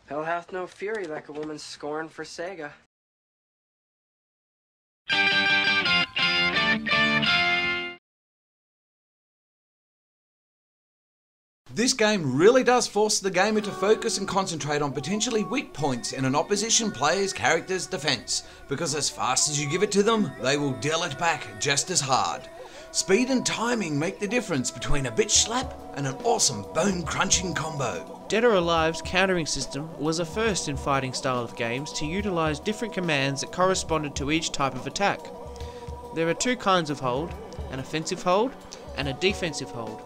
Hell hath no fury like a woman's scorn for Sega. This game really does force the gamer to focus and concentrate on potentially weak points in an opposition player's character's defence, because as fast as you give it to them, they will deal it back just as hard. Speed and timing make the difference between a bitch slap and an awesome bone-crunching combo. Dead or Alive's countering system was a first in fighting style of games to utilise different commands that corresponded to each type of attack. There are two kinds of hold, an offensive hold and a defensive hold.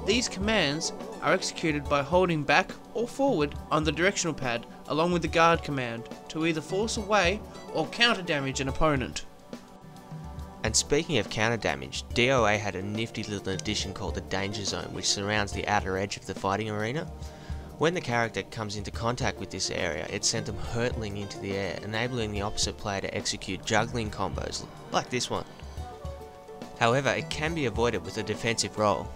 These commands are executed by holding back or forward on the directional pad along with the guard command to either force away or counter damage an opponent. And speaking of counter damage, DOA had a nifty little addition called the Danger Zone, which surrounds the outer edge of the fighting arena. When the character comes into contact with this area, it sent them hurtling into the air, enabling the opposite player to execute juggling combos, like this one. However, it can be avoided with a defensive role.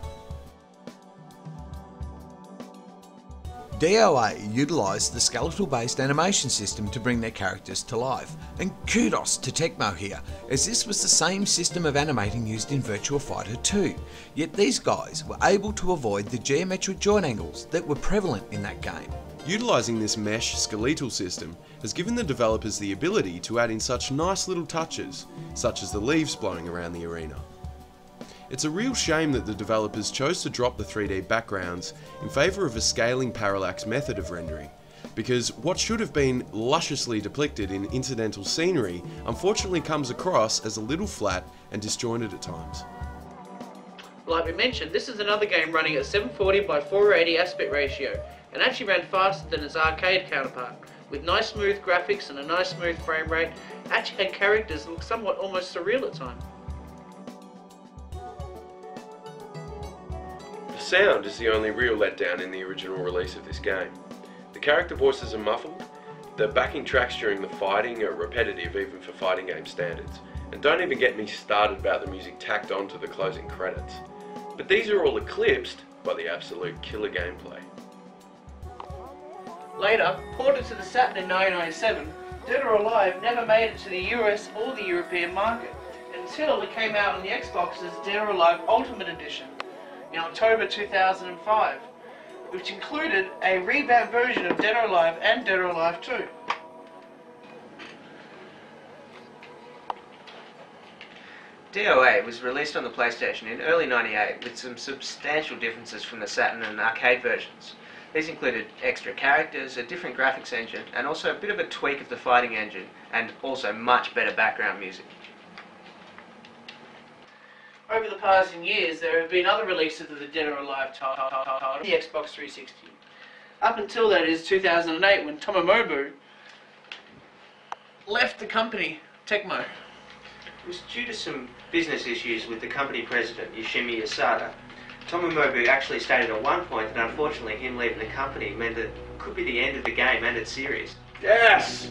DOA utilised the skeletal-based animation system to bring their characters to life, and kudos to Tecmo here, as this was the same system of animating used in Virtua Fighter 2, yet these guys were able to avoid the geometric joint angles that were prevalent in that game. Utilising this mesh skeletal system has given the developers the ability to add in such nice little touches, such as the leaves blowing around the arena. It's a real shame that the developers chose to drop the 3D backgrounds in favour of a scaling parallax method of rendering, because what should have been lusciously depicted in incidental scenery unfortunately comes across as a little flat and disjointed at times. Like we mentioned, this is another game running at 740 by 480 aspect ratio and actually ran faster than its arcade counterpart, with nice smooth graphics and a nice smooth frame rate. Actually had characters look somewhat almost surreal at times. The sound is the only real letdown in the original release of this game. The character voices are muffled, the backing tracks during the fighting are repetitive even for fighting game standards, and don't even get me started about the music tacked on to the closing credits. But these are all eclipsed by the absolute killer gameplay. Later, ported to the Saturn in 1997, Dead or Alive never made it to the US or the European market until it came out on the Xbox as Dead or Alive Ultimate Edition in October 2005, which included a revamped version of Dead or Alive and Dead or Alive 2. DOA was released on the PlayStation in early '98 with some substantial differences from the Saturn and arcade versions. These included extra characters, a different graphics engine, and also a bit of a tweak of the fighting engine, and also much better background music. Over the passing years, there have been other releases of the Dead or Alive title on the Xbox 360. Up until that is 2008, when Tomomobu left the company, Tecmo. It was due to some business issues with the company president, Yoshimi Yasada. Tomomobu actually stated at one point that unfortunately him leaving the company meant that it could be the end of the game and its series. Yes!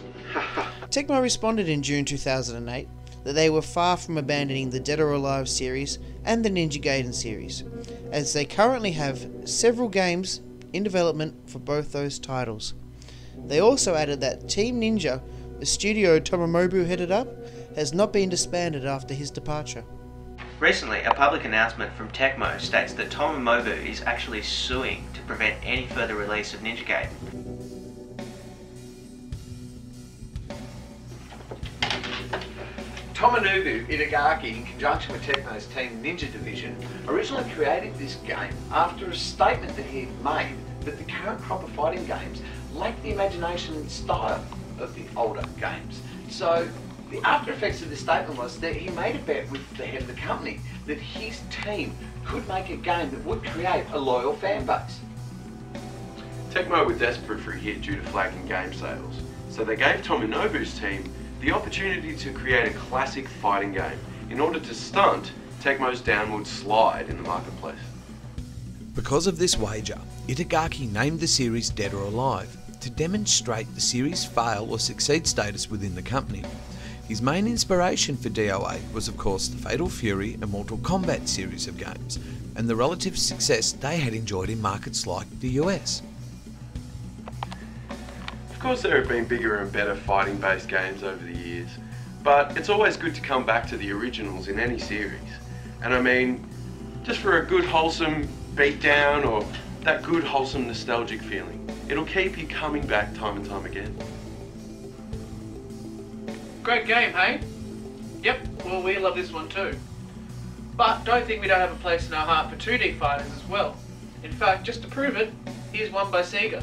Tecmo responded in June 2008 that they were far from abandoning the Dead or Alive series and the Ninja Gaiden series, as they currently have several games in development for both those titles. They also added that Team Ninja, the studio Tomomobu headed up, has not been disbanded after his departure. Recently, a public announcement from Tecmo states that Tomomobu is actually suing to prevent any further release of Ninja Gaiden. Tomonobu Itagaki, in conjunction with Tecmo's Team Ninja division, originally created this game after a statement that he had made that the current crop of fighting games lack the imagination and style of the older games. So the after effects of this statement was that he made a bet with the head of the company that his team could make a game that would create a loyal fan base. Tecmo were desperate for a hit due to flagging game sales, so they gave Tomonobu's team the opportunity to create a classic fighting game in order to stunt Tecmo's downward slide in the marketplace. Because of this wager, Itagaki named the series Dead or Alive to demonstrate the series' fail or succeed status within the company. His main inspiration for DOA was of course the Fatal Fury and Mortal Kombat series of games, and the relative success they had enjoyed in markets like the US. course there have been bigger and better fighting based games over the years, but it's always good to come back to the originals in any series. And I mean, just for a good wholesome beatdown or that good wholesome nostalgic feeling, it'll keep you coming back time and time again. Great game, hey? Yep, well we love this one too. But don't think we don't have a place in our heart for 2D fighters as well. In fact, just to prove it, here's one by Sega.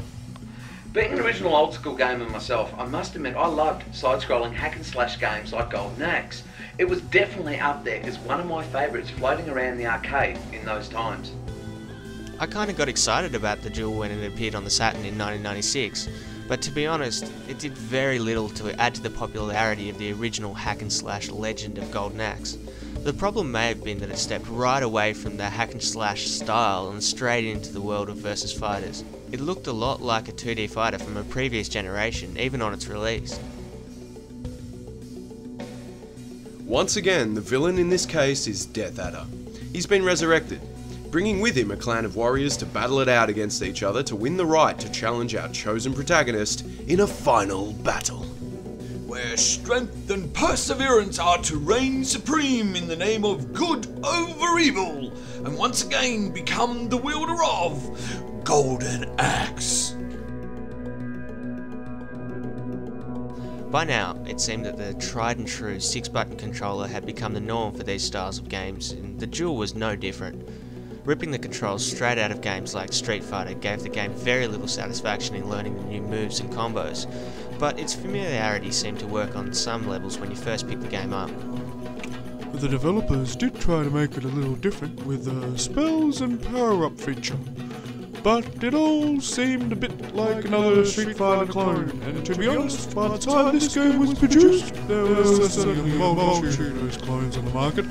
Being an original old school gamer myself, I must admit I loved side-scrolling hack and slash games like Golden Axe. It was definitely up there as one of my favourites floating around the arcade in those times. I kinda got excited about the Duel when it appeared on the Saturn in 1996, but to be honest, it did very little to add to the popularity of the original hack and slash legend of Golden Axe. The problem may have been that it stepped right away from the hack and slash style and straight into the world of versus fighters. It looked a lot like a 2D fighter from a previous generation, even on its release. Once again, the villain in this case is Death Adder. He's been resurrected, bringing with him a clan of warriors to battle it out against each other to win the right to challenge our chosen protagonist in a final battle. Where strength and perseverance are to reign supreme in the name of good over evil, and once again become the wielder of Golden Axe. By now, it seemed that the tried and true 6-button controller had become the norm for these styles of games, and the Duel was no different. Ripping the controls straight out of games like Street Fighter gave the game very little satisfaction in learning the new moves and combos, but its familiarity seemed to work on some levels when you first picked the game up. The developers did try to make it a little different with a spells and power-up feature, but it all seemed a bit like another Street Fighter clone, and to be honest, by the time this game was produced, there was a multitude of those clones on the market.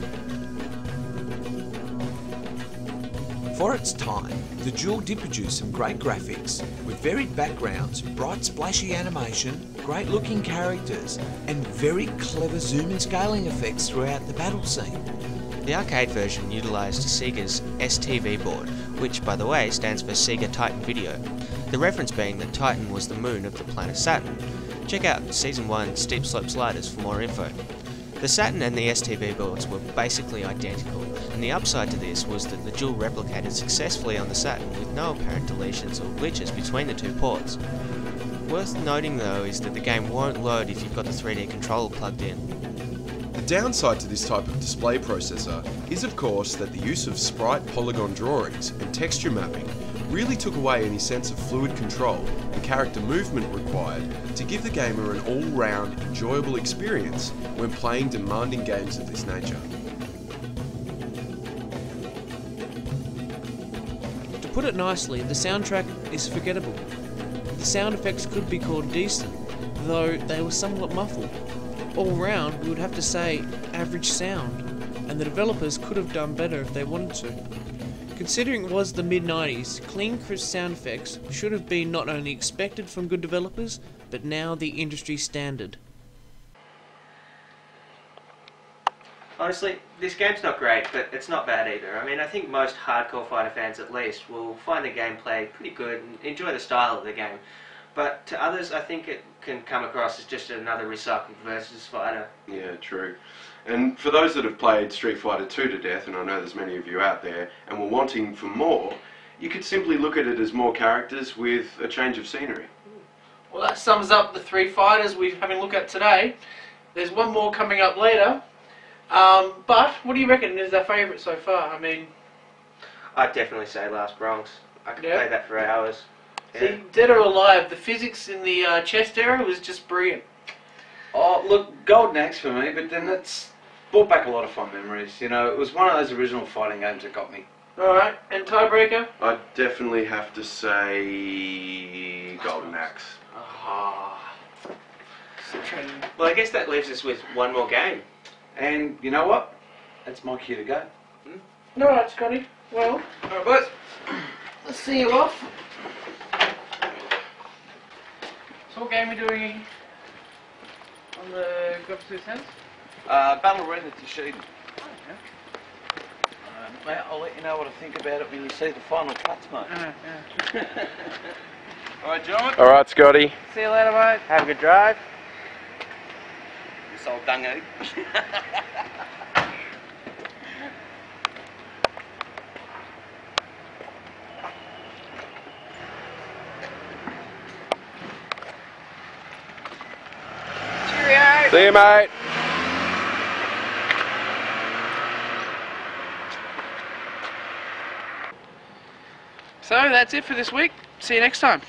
For its time, the Duel did produce some great graphics, with varied backgrounds, bright splashy animation, great looking characters, and very clever zoom and scaling effects throughout the battle scene. The arcade version utilised Sega's STV board, which by the way stands for Sega Titan Video, the reference being that Titan was the moon of the planet Saturn. Check out Season 1 Steep Slope Sliders for more info. The Saturn and the STV boards were basically identical, and the upside to this was that the Duel replicated successfully on the Saturn with no apparent deletions or glitches between the two ports. Worth noting though is that the game won't load if you've got the 3D controller plugged in. The downside to this type of display processor is of course that the use of sprite polygon drawings and texture mapping really took away any sense of fluid control and character movement required to give the gamer an all-round enjoyable experience when playing demanding games of this nature. To put it nicely, the soundtrack is forgettable. The sound effects could be called decent, though they were somewhat muffled. All round, we would have to say average sound, and the developers could have done better if they wanted to. Considering it was the mid-90s, clean crisp sound effects should have been not only expected from good developers, but now the industry standard. Honestly, this game's not great, but it's not bad either. I mean, I think most hardcore fighter fans at least will find the gameplay pretty good and enjoy the style of the game. But to others, I think it can come across as just another recycled versus fighter. Yeah, true. And for those that have played Street Fighter 2 to death, and I know there's many of you out there, and were wanting for more, you could simply look at it as more characters with a change of scenery. Well, that sums up the 3 fighters we're having a look at today. There's one more coming up later. But what do you reckon is our favourite so far? I mean, I'd definitely say Last Bronx. I could play that for hours. See, dead or alive, the physics in the chest era was just brilliant. Oh, look, Golden Axe for me, but then it's brought back a lot of fun memories. You know, it was one of those original fighting games that got me. Alright, and tiebreaker? I'd definitely have to say Golden Axe. Well, I guess that leaves us with one more game. And you know what? That's my cue to go. Alright, Scotty. Well, Alright, boys. let's see you off. So what game are we doing on the Grub 2 Cents? Battle Arena Tashida. Mate, I'll let you know what I think about it when you see the final cuts, mate. Yeah. Alright, gentlemen. Alright, Scotty. See you later, mate. Have a good drive. This old dungo. See you, mate. So that's it for this week. See you next time.